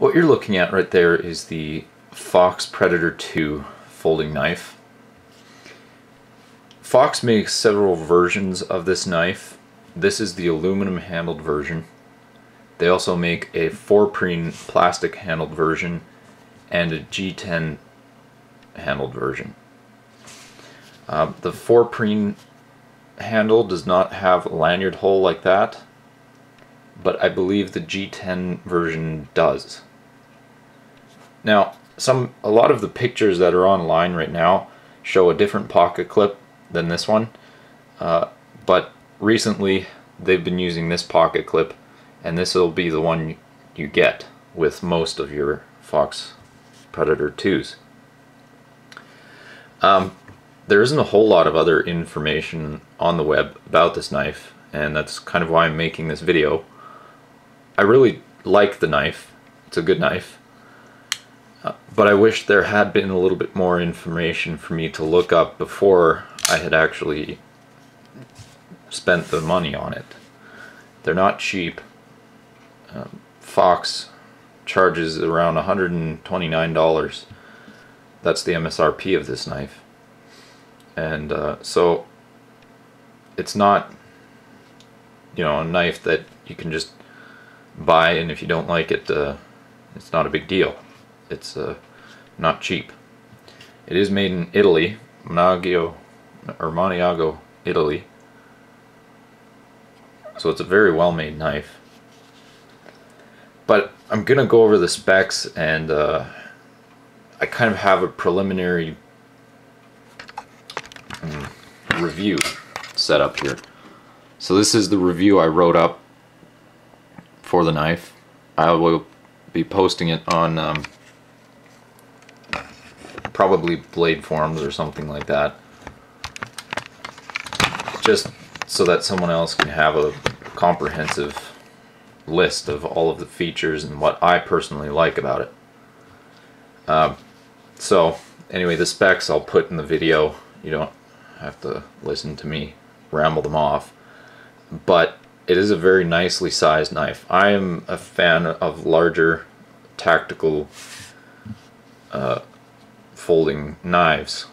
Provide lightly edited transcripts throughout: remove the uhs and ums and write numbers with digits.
What you're looking at right there is the Fox Predator II folding knife. Fox makes several versions of this knife. This is the aluminum handled version. They also make a 4-preen plastic handled version and a G10 handled version. The 4-preen handle does not have a lanyard hole like that, but I believe the G10 version does. Now, a lot of the pictures that are online right now show a different pocket clip than this one, but recently they've been using this pocket clip, and this will be the one you get with most of your Fox Predator 2s. There isn't a whole lot of other information on the web about this knife, and that's kind of why I'm making this video. I really like the knife. It's a good knife. But I wish there had been a little bit more information for me to look up before I had actually spent the money on it. They're not cheap. Fox charges around $129. That's the MSRP of this knife. And so it's not, you know, a knife that you can just buy, and if you don't like it, it's not a big deal. It's not cheap. It is made in Italy, Maniago, Italy. So it's a very well made knife. But I'm gonna go over the specs, and I kind of have a preliminary review set up here. So this is the review I wrote up for the knife. I will be posting it on probably Blade Forums or something like that, just so that someone else can have a comprehensive list of all of the features and what I personally like about it. So anyway, the specs I'll put in the video. You don't have to listen to me ramble them off, but it is a very nicely sized knife. I am a fan of larger tactical folding knives,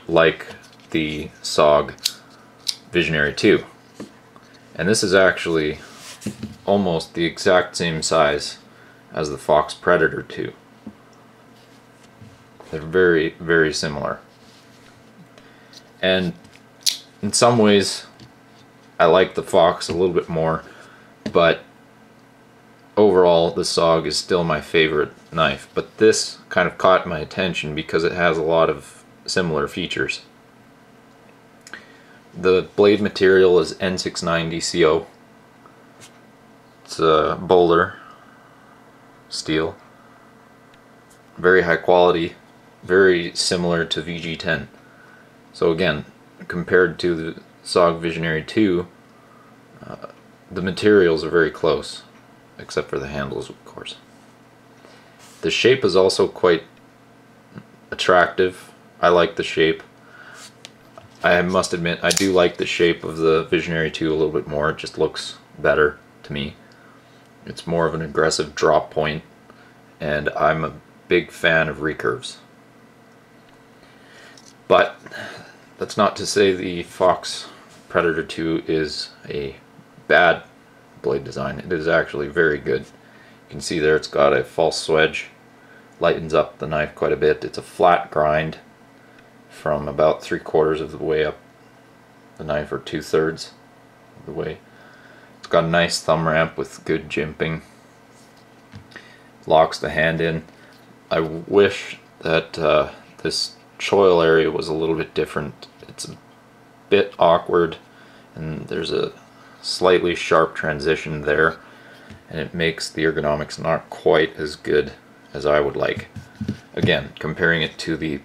like the SOG Visionary 2. And this is actually almost the exact same size as the Fox Predator 2. They're very, very similar. And in some ways, I like the Fox a little bit more, but overall the SOG is still my favorite knife. But this kind of caught my attention because it has a lot of similar features. The blade material is N690 CO. It's a Bowler steel. Very high quality, very similar to VG10. So again, compared to the SOG Visionary 2, the materials are very close, except for the handles, of course. The shape is also quite attractive. I like the shape. I must admit, I do like the shape of the Visionary 2 a little bit more. It just looks better to me. It's more of an aggressive drop point, and I'm a big fan of recurves. But that's not to say the Fox Predator 2 is a bad blade design. It is actually very good. You can see there it's got a false swedge, lightens up the knife quite a bit. It's a flat grind from about 3/4 of the way up the knife, or 2/3 of the way. It's got a nice thumb ramp with good jimping. Locks the hand in. I wish that this choil area was a little bit different. It's a bit awkward, and there's a slightly sharp transition there, and it makes the ergonomics not quite as good as I would like. Again, comparing it to the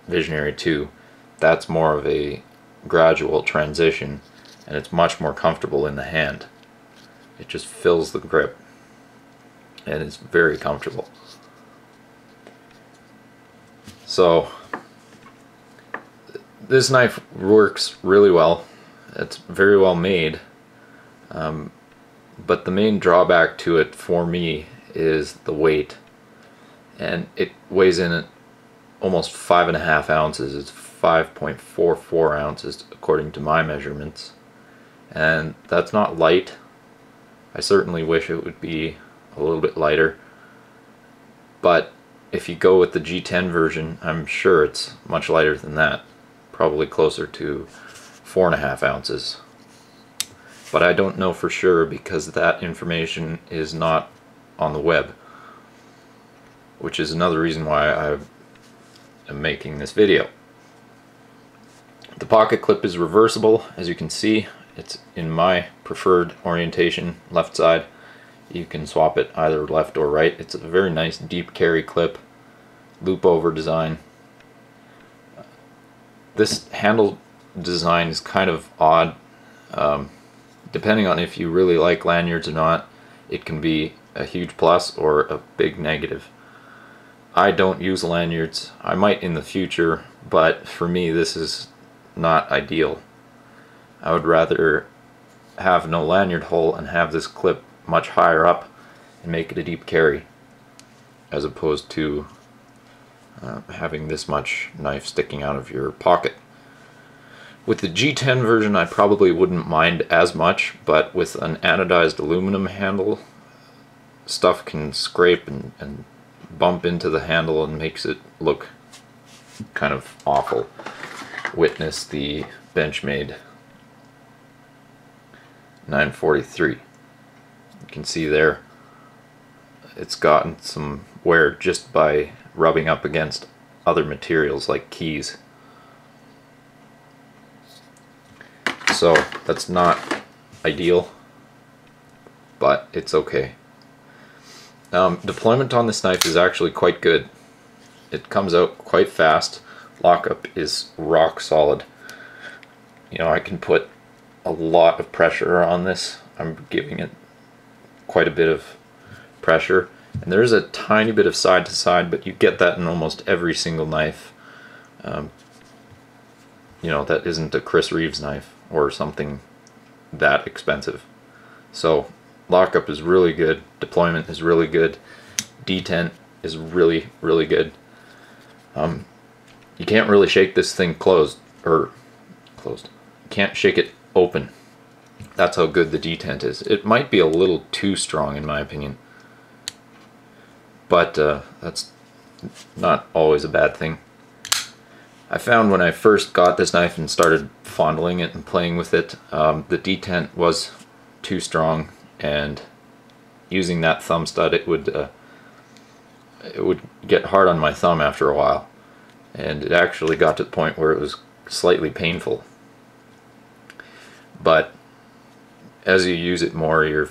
Visionary 2, that's more of a gradual transition, and it's much more comfortable in the hand. It just fills the grip, and it's very comfortable. So this knife works really well. It's very well made, but the main drawback to it for me is the weight, and it weighs in at almost 5.5 ounces. It's 5.44 ounces according to my measurements, and that's not light. I certainly wish it would be a little bit lighter, but if you go with the G10 version, I'm sure it's much lighter than that, probably closer to 4.5 ounces. But I don't know for sure because that information is not on the web, which is another reason why I am making this video. The pocket clip is reversible, as you can see. It's in my preferred orientation, left side. You can swap it either left or right. It's a very nice deep carry clip, loop over design. This handle design is kind of odd. Depending on if you really like lanyards or not, it can be a huge plus or a big negative. I don't use lanyards. I might in the future, but for me this is not ideal. I would rather have no lanyard hole and have this clip much higher up and make it a deep carry, as opposed to having this much knife sticking out of your pocket. With the G10 version I probably wouldn't mind as much, but with an anodized aluminum handle, stuff can scrape and bump into the handle and makes it look kind of awful. Witness the Benchmade 943. You can see there it's gotten some wear just by rubbing up against other materials like keys. So that's not ideal, but it's okay. Deployment on this knife is actually quite good. It comes out quite fast. Lockup is rock solid. You know, I can put a lot of pressure on this. I'm giving it quite a bit of pressure, and there is a tiny bit of side to side, but you get that in almost every single knife. You know, that isn't a Chris Reeves knife or something that expensive. So lockup is really good, deployment is really good, detent is really good. You can't really shake this thing closed. You can't shake it open. That's how good the detent is. It might be a little too strong in my opinion, but that's not always a bad thing. I found when I first got this knife and started fondling it and playing with it, the detent was too strong, and using that thumb stud it would get hard on my thumb after a while, and it actually got to the point where it was slightly painful. But as you use it more, your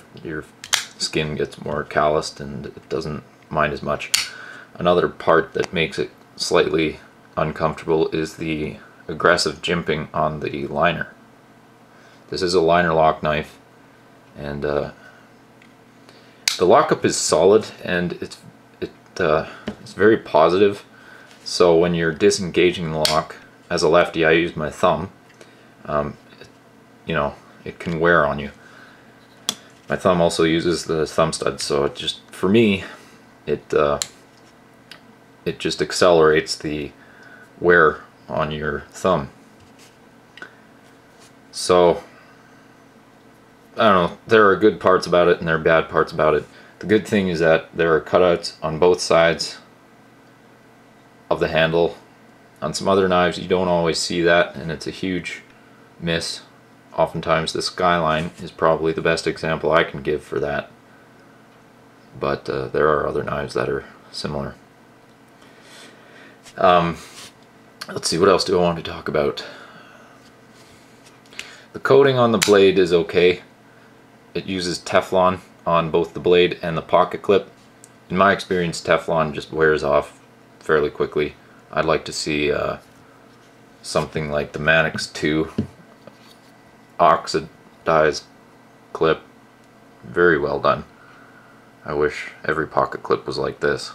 skin gets more calloused and it doesn't mind as much. Another part that makes it slightly uncomfortable is the aggressive jimping on the liner. This is a liner lock knife, and the lockup is solid and it's very positive. So when you're disengaging the lock, as a lefty I use my thumb, you know, it can wear on you. My thumb also uses the thumb stud, so it just, for me, it just accelerates the wear on your thumb. So I don't know, there are good parts about it and there are bad parts about it. The good thing is that there are cutouts on both sides of the handle. On some other knives you don't always see that, and it's a huge miss. Oftentimes the Skyline is probably the best example I can give for that, but there are other knives that are similar. Let's see, what else do I want to talk about? The coating on the blade is okay. It uses Teflon on both the blade and the pocket clip. In my experience, Teflon just wears off fairly quickly. I'd like to see something like the Manix 2 oxidized clip. Very well done. I wish every pocket clip was like this.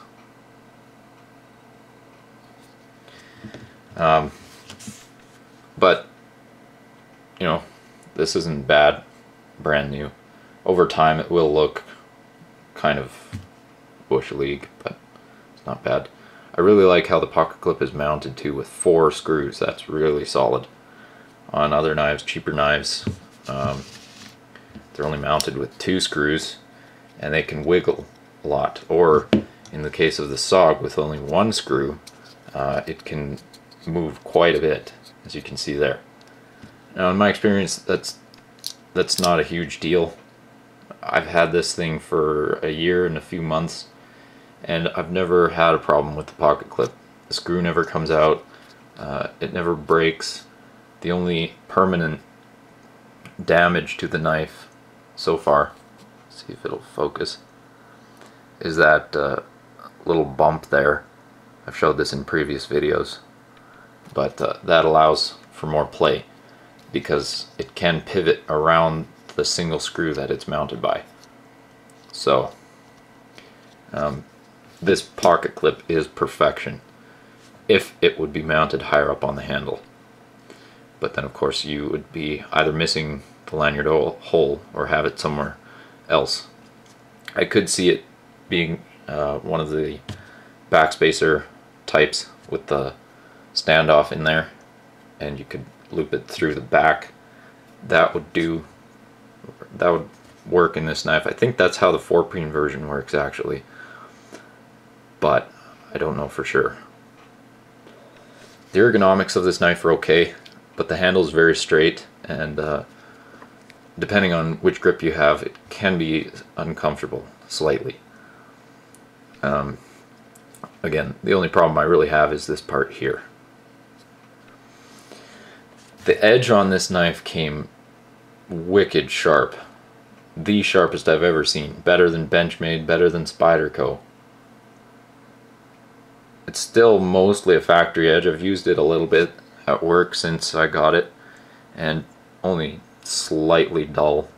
But you know, this isn't bad, brand new. Over time it will look kind of Bush League, but it's not bad. I really like how the pocket clip is mounted too with 4 screws. That's really solid. On other knives, cheaper knives, they're only mounted with 2 screws, and they can wiggle a lot. Or in the case of the SOG with only 1 screw, it can move quite a bit, as you can see there. Now in my experience, that's not a huge deal. I've had this thing for a year and a few months, and I've never had a problem with the pocket clip. The screw never comes out, it never breaks. The only permanent damage to the knife so far, see if it'll focus, is that little bump there. I've showed this in previous videos, but that allows for more play because it can pivot around the single screw that it's mounted by. So this pocket clip is perfection if it would be mounted higher up on the handle. But then of course you would be either missing the lanyard hole or have it somewhere else. I could see it being one of the backspacer types with the standoff in there, and you could loop it through the back. That would work in this knife. I think that's how the 4-preen version works actually, but I don't know for sure. The ergonomics of this knife are okay, but the handle is very straight, and depending on which grip you have, it can be uncomfortable slightly. Again, the only problem I really have is this part here. The edge on this knife came wicked sharp. The sharpest I've ever seen. Better than Benchmade, better than Spyderco. It's still mostly a factory edge. I've used it a little bit at work since I got it, and only slightly dull.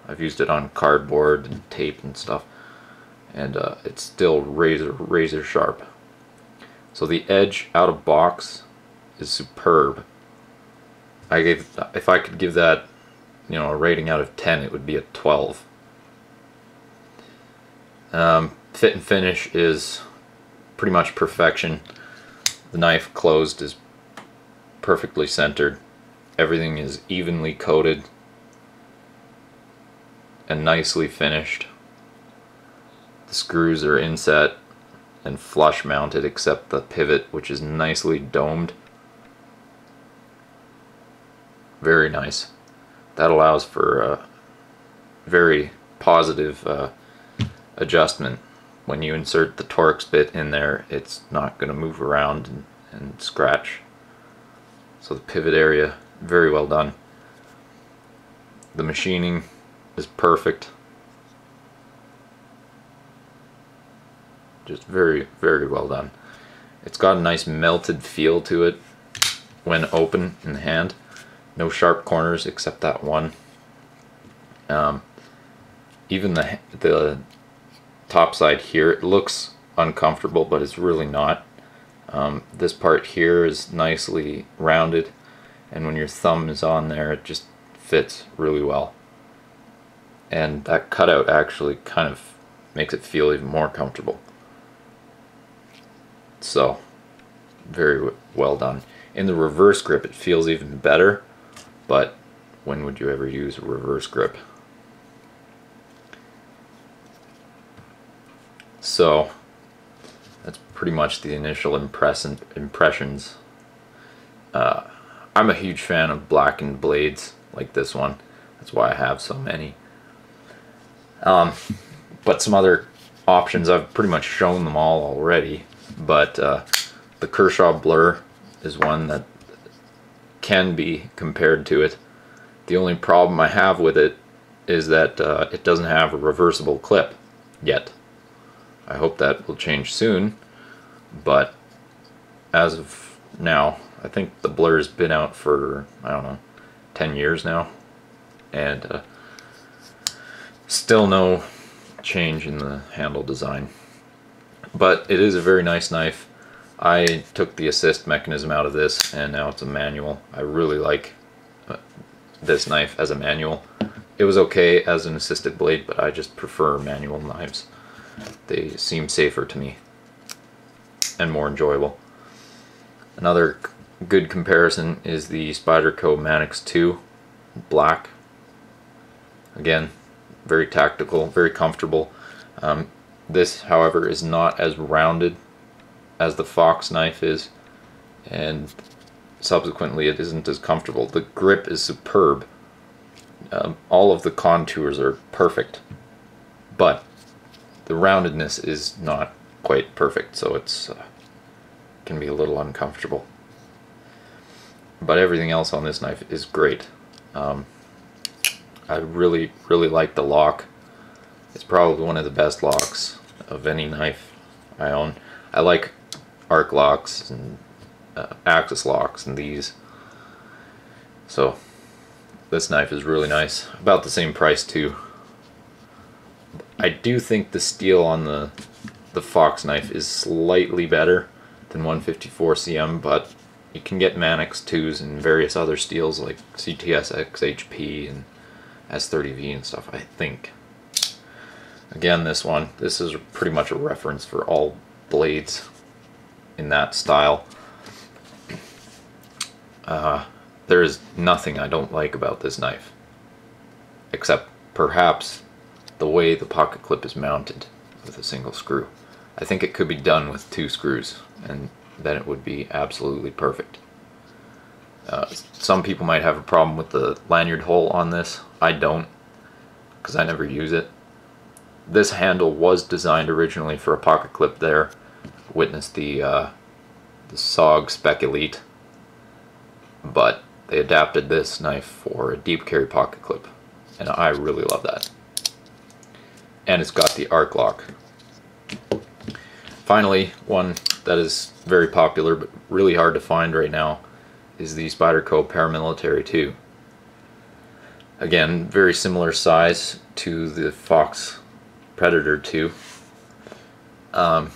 I've used it on cardboard and tape and stuff, and it's still razor sharp. So the edge out of box is superb. If I could give that, a rating out of 10, it would be a 12. Fit and finish is pretty much perfection. The knife closed is perfectly centered. Everything is evenly coated and nicely finished. The screws are inset and flush mounted except the pivot, which is nicely domed. Very nice. That allows for a very positive adjustment. When you insert the Torx bit in there, it's not going to move around and scratch. So the pivot area, very well done. The machining is perfect. Just very well done. It's got a nice melted feel to it when open in the hand. No sharp corners except that one. Even the top side here, it looks uncomfortable, but it's really not. This part here is nicely rounded, and when your thumb is on there, it just fits really well. And that cutout actually kind of makes it feel even more comfortable. So, very well done. In the reverse grip, it feels even better, but when would you ever use a reverse grip? So, that's pretty much the initial impressions. I'm a huge fan of blackened blades like this one. That's why I have so many. But some other options, I've pretty much shown them all already. But the Kershaw Blur is one that can be compared to it. The only problem I have with it is that it doesn't have a reversible clip yet. I hope that will change soon, but as of now, I think the Blur's been out for, I don't know, 10 years now, and still no change in the handle design. But it is a very nice knife. I took the assist mechanism out of this, and now it's a manual. I really like this knife as a manual. It was okay as an assisted blade, but I just prefer manual knives. They seem safer to me and more enjoyable. Another good comparison is the Spyderco Manix 2 black. Again, very tactical, very comfortable. This, however, is not as rounded as the Fox knife is, and subsequently it isn't as comfortable. The grip is superb. All of the contours are perfect, but the roundedness is not quite perfect, so it's can be a little uncomfortable. But everything else on this knife is great. I really like the lock. It's probably one of the best locks of any knife I own. I like arc locks and axis locks and these. So this knife is really nice. About the same price too. I do think the steel on the Fox knife is slightly better than 154 cm, but you can get Manix 2s and various other steels like CTS XHP and S30V and stuff, I think. Again, this is pretty much a reference for all blades in that style. There is nothing I don't like about this knife, except perhaps the way the pocket clip is mounted with a single screw. I think it could be done with 2 screws, and then it would be absolutely perfect. Some people might have a problem with the lanyard hole on this. I don't, because I never use it. This handle was designed originally for a pocket clip there. Witness the SOG Spec Elite, but they adapted this knife for a deep carry pocket clip, and I really love that. And it's got the arc lock. Finally, one that is very popular but really hard to find right now is the Spyderco Paramilitary 2. Again, very similar size to the Fox Predator 2. I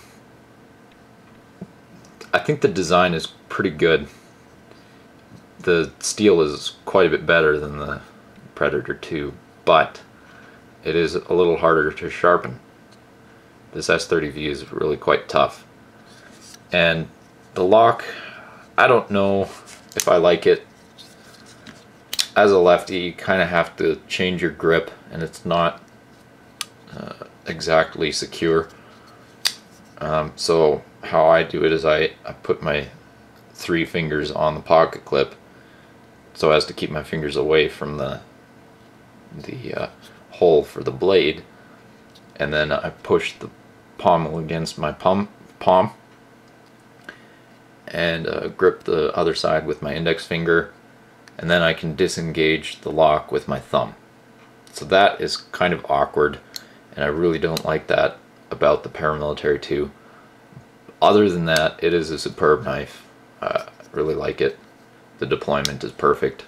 think the design is pretty good. The steel is quite a bit better than the Predator 2, but it is a little harder to sharpen. This S30V is really quite tough. And the lock, I don't know if I like it. As a lefty, you kind of have to change your grip, and it's not exactly secure. So how I do it is I put my 3 fingers on the pocket clip so as to keep my fingers away from the hole for the blade, and then I push the pommel against my palm and grip the other side with my index finger, and then I can disengage the lock with my thumb. So that is kind of awkward, and I really don't like that about the Paramilitary 2. Other than that, it is a superb knife. I really like it. The deployment is perfect.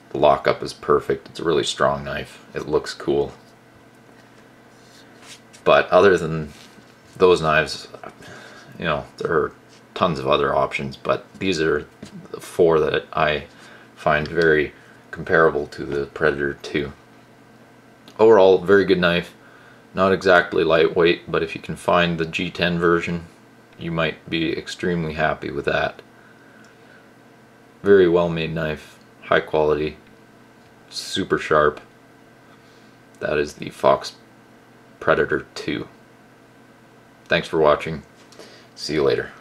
The lockup is perfect. It's a really strong knife. It looks cool. But other than those knives, you know, there are tons of other options, but these are the 4 that I find very comparable to the Predator 2. Overall, very good knife. Not exactly lightweight, but if you can find the G10 version, you might be extremely happy with that. Very well made knife, high quality, super sharp. That is the Fox Predator 2. Thanks for watching. See you later.